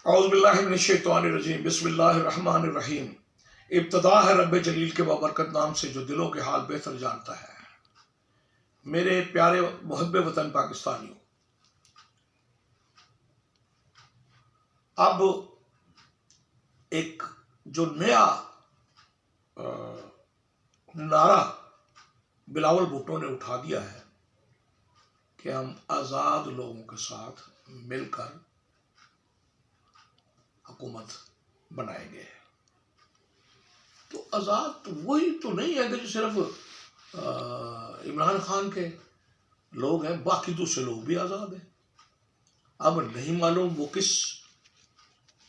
اعوذ باللہ من الشیطان الرجیم، بسم اللہ الرحمن الرحیم۔ ابتدا ہے رب جلیل کے بابرکت نام سے جو دلوں کے حال بہتر جانتا ہے۔ میرے پیارے محب وطن پاکستانیوں، اب ایک جو نیا نعرہ بلاول بھٹو نے اٹھا دیا ہے کہ ہم آزاد لوگوں کے ساتھ مل کر حکومت بنائیں گے، تو آزاد تو وہی تو نہیں ہے کہ جو صرف عمران خان کے لوگ ہیں، باقی دوسرے لوگ بھی آزاد ہیں۔ اب نہیں معلوم وہ کس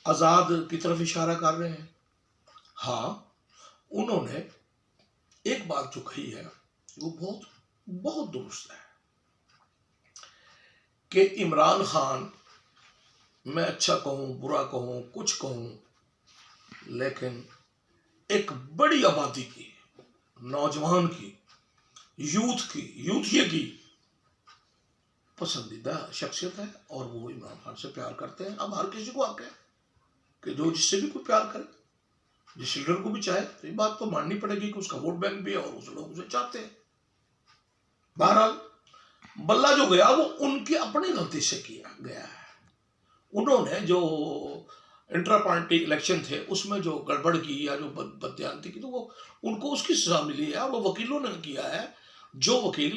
آزاد کی طرف اشارہ کر رہے ہیں۔ ہاں، انہوں نے ایک بات جو کہی ہے وہ بہت درست ہے کہ عمران خان، میں اچھا کہوں برا کہوں کچھ کہوں، لیکن ایک بڑی آبادی کی، نوجوان کی، یوتھیے کی پسندیدہ شخصیت ہے، اور وہ عمران خان سے پیار کرتے ہیں۔ اب ہر کسی کو حق ہے کہ جو جس سے بھی کوئی پیار کرے، جس لیڈر کو بھی چاہے، تو یہ بات تو ماننی پڑے گی کہ اس کا ووٹ بینک بھی ہے اور اس لوگ اسے چاہتے ہیں۔ بہرحال بلہ جو گیا وہ ان کی اپنی غلطی سے کیا گیا ہے۔ انہوں نے جو انٹرا پارٹی الیکشن تھے اس میں جو گڑبڑ کی یا جو بددیانتی کی، تو وہ ان کو اس کی سزا ملی ہے، اور وہ وکیلوں نے کیا ہے۔ جو وکیل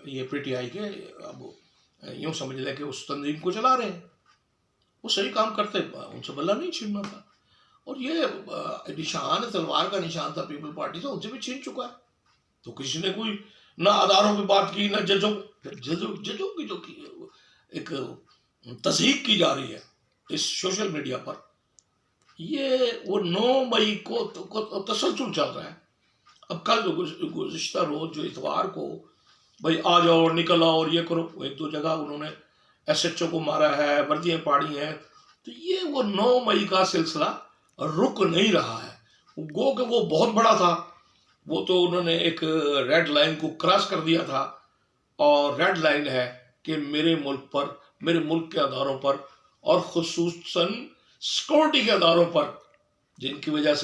یہ پی ٹی آئی کے، اب یوں سمجھ لیں کہ اس تنظیم کو چلا رہے ہیں، وہ صحیح کام کرتے، ان سے بلہ نہیں چھیننا تھا۔ اور یہ نشان تلوار کا نشان تھا پیپل پارٹی سے، ان سے بھی چھین چکا ہے۔ تو کسی نے کوئی نہ اداروں کی بات کی، نہ ججوں کی جو کی ایک تصدیق کی جا رہی ہے اس سوشل میڈیا پر، یہ وہ 9 مئی کو تسلسل چل رہا ہے۔ اب کل گزشتہ روز جو اتوار کو بھائی آ جاؤ نکل آؤ اور یہ کرو، ایک دو جگہ انہوں نے ایس ایچ او کو مارا ہے، وردیاں پاڑی ہیں، تو یہ وہ 9 مئی کا سلسلہ رک نہیں رہا ہے۔ گو کہ وہ بہت بڑا تھا، وہ تو انہوں نے ایک ریڈ لائن کو کراس کر دیا تھا، اور ریڈ لائن ہے کہ میرے ملک کے اداروں پر، اور خصوصاً سیکورٹی کے اداروں پر، جن کی وجہ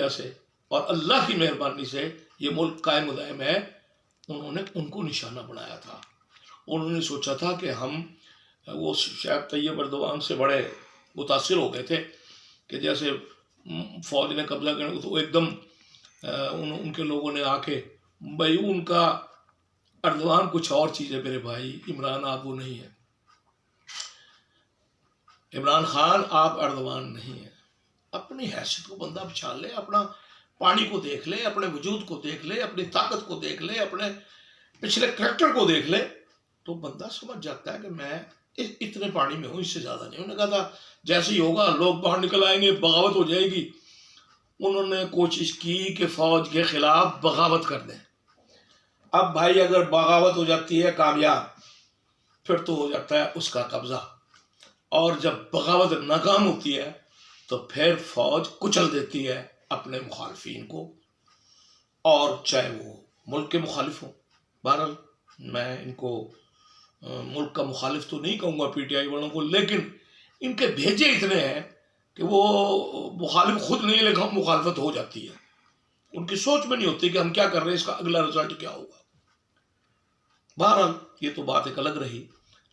سے اور اللہ کی مہربانی سے یہ ملک قائم و دائم ہے، انہوں نے ان کو نشانہ بنایا تھا۔ انہوں نے سوچا تھا کہ ہم، وہ شاید طیب اردوان سے بڑے متاثر ہو گئے تھے کہ جیسے فوج نے قبضہ کرنے، تو ایک دم ان کے لوگوں نے آ کے، بھائی ان کا اردوان کچھ اور چیز ہے میرے بھائی، عمران آپ وہ نہیں ہے، عمران خان آپ اردوان نہیں ہے۔ اپنی حیثیت کو بندہ پچھان لے، اپنا پانی کو دیکھ لے، اپنے وجود کو دیکھ لے، اپنی طاقت کو دیکھ لے، اپنے پچھلے کریکٹر کو دیکھ لے، تو بندہ سمجھ جاتا ہے کہ میں اتنے پانی میں ہوں، اس سے زیادہ نہیں۔ انہوں نے کہا تھا جیسے ہی ہوگا لوگ باہر نکل آئیں گے، بغاوت ہو جائے گی۔ انہوں نے کوشش کی کہ فوج کے خلاف بغاوت کر دیں۔ اب بھائی اگر بغاوت ہو جاتی ہے کامیاب، پھر تو ہو جاتا ہے اس کا قبضہ، اور جب بغاوت ناکام ہوتی ہے تو پھر فوج کچل دیتی ہے اپنے مخالفین کو، اور چاہے وہ ملک کے مخالف ہوں۔ بہرحال میں ان کو ملک کا مخالف تو نہیں کہوں گا پی ٹی آئی والوں کو، لیکن ان کے بھیجے اتنے ہیں کہ وہ مخالف خود نہیں، لیکن مخالفت ہو جاتی ہے۔ ان کی سوچ میں نہیں ہوتی کہ ہم کیا کر رہے ہیں، اس کا اگلا رزلٹ کیا ہوگا۔ بہرحال یہ تو بات ایک الگ رہی،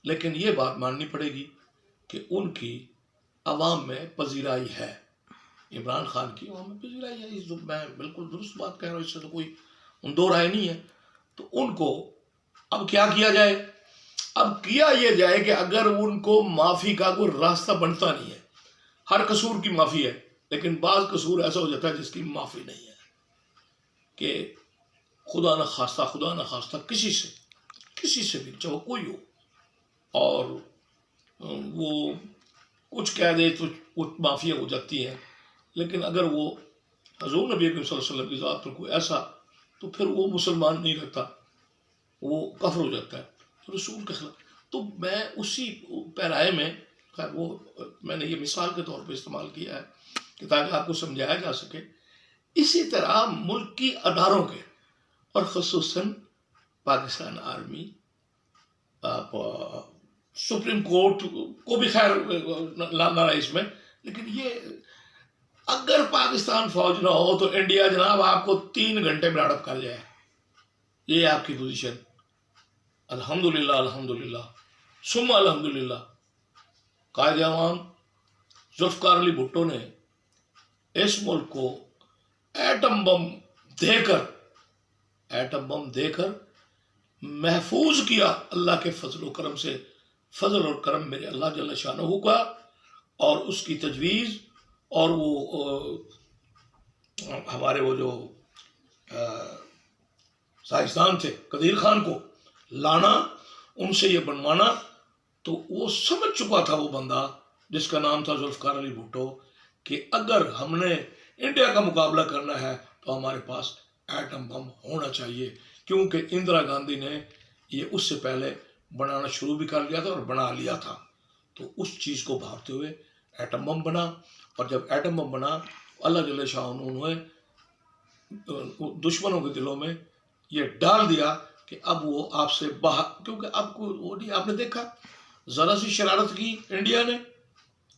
لیکن یہ بات ماننی پڑے گی کہ ان کی عوام میں پذیرائی ہے، عمران خان کی عوام میں پذیرائی ہے۔ میں بالکل درست بات کہہ رہا ہوں، اس سے تو کوئی دو رائے نہیں ہے۔ تو ان کو اب کیا کیا جائے؟ اب کیا یہ جائے کہ اگر ان کو معافی کا کوئی راستہ بنتا نہیں ہے، ہر قصور کی معافی ہے، لیکن بعض قصور ایسا ہو جاتا ہے جس کی معافی نہیں ہے، کہ خدا نہ خواستہ کسی سے بھی، چاہے کوئی ہو، اور وہ کچھ کہہ دے تو وہ معافی ہو جاتی ہے، لیکن اگر وہ حضور نبی کریم صلی اللہ علیہ وسلم کی ذات پر کوئی ایسا، تو پھر وہ مسلمان نہیں رہتا، وہ کفر ہو جاتا ہے رسول کے خلاف۔ تو میں اسی پیرائے میں، خیر وہ میں نے یہ مثال کے طور پہ استعمال کیا ہے کہ تاکہ آپ کو سمجھایا جا سکے۔ اسی طرح ملک کی اداروں کے، اور خصوصاً پاکستان آرمی، सुप्रीम कोर्ट को भी खैर लाना है इसमें, लेकिन ये अगर पाकिस्तान फौज ना हो तो इंडिया जनाब आपको 3 घंटे में हड़प कर जाए। ये आपकी पोजीशन। अल्हम्दुलिल्लाह अल्हम्दुलिल्लाह सुम्मा अल्हम्दुलिल्लाह, कायदे आवाम जुल्फ़िकार अली भुट्टो ने इस मुल्क को एटम बम देकर महफूज किया अल्लाह के फजल करम से। फजल और करम मेरे अल्लाह जल्ल शानहू का और उसकी तजवीज़ और वो हमारे वो जो साइंसदान थे कदीर खान को लाना, उनसे ये बनवाना, तो वो समझ चुका था वो बंदा जिसका नाम था जुल्फ़िकार अली भुट्टो कि अगर हमने इंडिया का मुकाबला करना है तो हमारे पास एटम बम होना चाहिए, क्योंकि इंदिरा गांधी ने ये उससे पहले बनाना शुरू भी कर लिया था और बना लिया था। तो उस चीज़ को भांपते हुए एटम बम बना, और जब एटम बम बना अल्लाह जल्ल शाह उन्होंने दुश्मनों के दिलों में ये डाल दिया कि अब वो आपसे बाहर, क्योंकि आपको वो नहीं, आपने देखा ज़रा सी शरारत की इंडिया ने,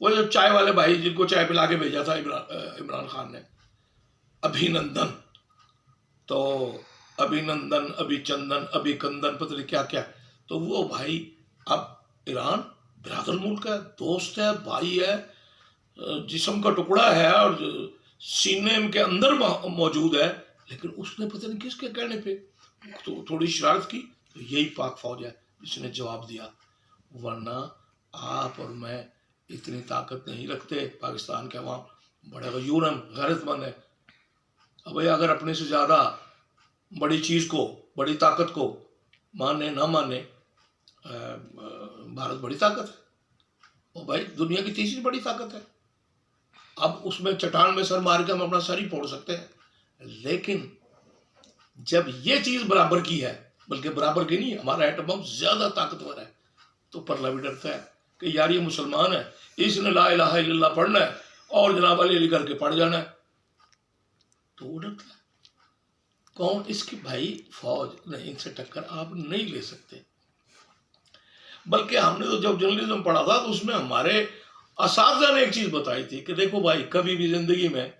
वो जो चाय वाले भाई जिनको चाय पिला के भेजा था इमरान खान ने, अभिनंदन, तो अभिनंदन अभिचंदन अभिकंदन पता नहीं क्या क्या, तो वो भाई अब ईरान बिरादर मुल्क है, दोस्त है, भाई है, जिस्म का टुकड़ा है और सीने के अंदर मौजूद है, लेकिन उसने पता नहीं किसके कहने पे तो थोड़ी शरारत की, तो यही पाक फौज है जिसने जवाब दिया। वरना आप और मैं इतनी ताकत नहीं रखते। पाकिस्तान के अवाम बड़े गयूरन गैरतमंद है। अब भाई अगर अपने से ज़्यादा बड़ी चीज़ को, बड़ी ताकत को माने ना माने, भारत बड़ी ताकत है, और भाई दुनिया की तीसरी बड़ी ताकत है। अब उसमें चट्टान में सर मार के हम अपना सर ही फोड़ सकते हैं, लेकिन जब ये चीज़ बराबर की है, बल्कि बराबर की नहीं, हमारा एटम बम ज़्यादा ताकतवर है, तो परला भी डरता है कि यार ये मुसलमान है, इसने ला इलाहा इल्लल्लाह पढ़ना है और जनाब अली अली करके पढ़ जाना है, तो वो डरता है। कौन? इसकी भाई फौज नहीं, इनसे टक्कर आप नहीं ले सकते। बल्कि हमने तो जब जर्नलिज्म पढ़ा था तो उसमें हमारे असातिज़ा ने एक चीज़ बताई थी कि देखो भाई, कभी भी ज़िंदगी में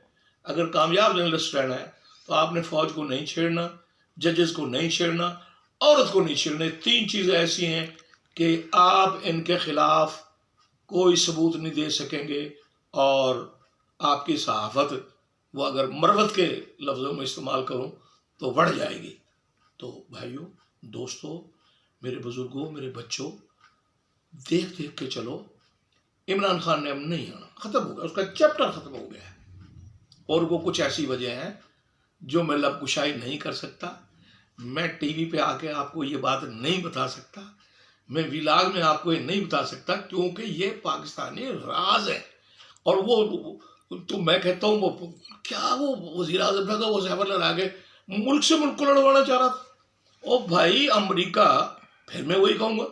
अगर कामयाब जर्नलिस्ट रहना है तो आपने फ़ौज को नहीं छेड़ना, जजेस को नहीं छेड़ना, औरत को नहीं छेड़ना। 3 चीज़ें ऐसी हैं कि आप इनके ख़िलाफ़ कोई सबूत नहीं दे सकेंगे, और आपकी सहाफ़त वो अगर मरवत के लफ्ज़ों में इस्तेमाल करूँ तो बढ़ जाएगी। तो भाइयों, दोस्तों, मेरे बुज़ुर्गों, मेरे बच्चों, देख देख के चलो। इमरान खान ने अब नहीं आना, ख़त्म हो गया, उसका चैप्टर ख़त्म हो गया है, और वो कुछ ऐसी वजह है जो मैं लबकुशाई नहीं कर सकता। मैं टीवी पे आके आपको ये बात नहीं बता सकता, मैं विलाग में आपको ये नहीं बता सकता, क्योंकि ये पाकिस्तानी राज है। और वो तो मैं कहता हूँ वो क्या, वो वज़ीर आज़म था, वो ज़हर आगे मुल्क से मुल्क को लड़वाना चाह रहा था। ओ भाई, अमेरिका, फिर मैं वही कहूँगा,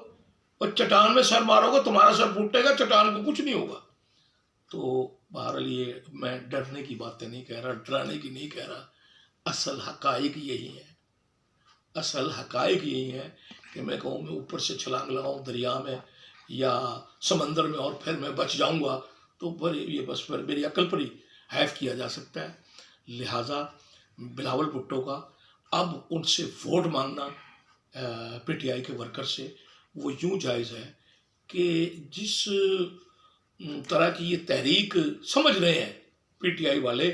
और चट्टान में सर मारोगे तुम्हारा सर फूटेगा, चट्टान को कुछ नहीं होगा। तो बहरहाल ये मैं डरने की बातें नहीं कह रहा, डराने की नहीं कह रहा, असल हकाइक यही है। असल हकाइक यही है कि मैं कहूँ मैं ऊपर से छलांग लगाऊँ दरिया में या समंदर में और फिर मैं बच जाऊँगा, तो पर ये बस पर मेरी अकल पर ही हैफ किया जा सकता है। लिहाजा बिलावल भुट्टो का अब उनसे वोट मांगना पीटीआई के वर्कर से, वो यूँ जायज़ है कि जिस तरह की ये तहरीक समझ रहे हैं पीटीआई वाले,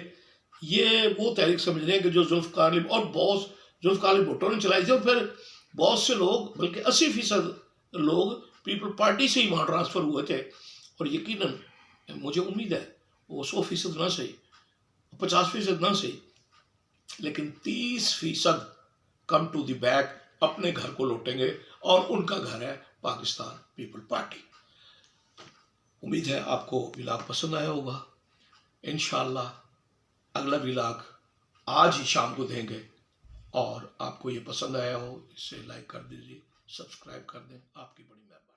ये वो तहरीक समझ रहे हैं कि जो जुल्फ़िकार अली और बॉस जुल्फ़िकार अली भुट्टो ने चलाई थी, और फिर बहुत से लोग, बल्कि 80% लोग पीपल पार्टी से ही वहाँ ट्रांसफ़र हुए थे। और यकीनन मुझे उम्मीद है वो 100% ना सही, 50% ना सही, लेकिन 30% कम टू द बैक अपने घर को लौटेंगे, और उनका घर है पाकिस्तान पीपल पार्टी। उम्मीद है आपको विलाग पसंद आया होगा। इंशाअल्लाह अगला विलाग आज ही शाम को देंगे, और आपको ये पसंद आया हो इसे लाइक कर दीजिए, सब्सक्राइब कर दें, आपकी बड़ी मेहरबानी।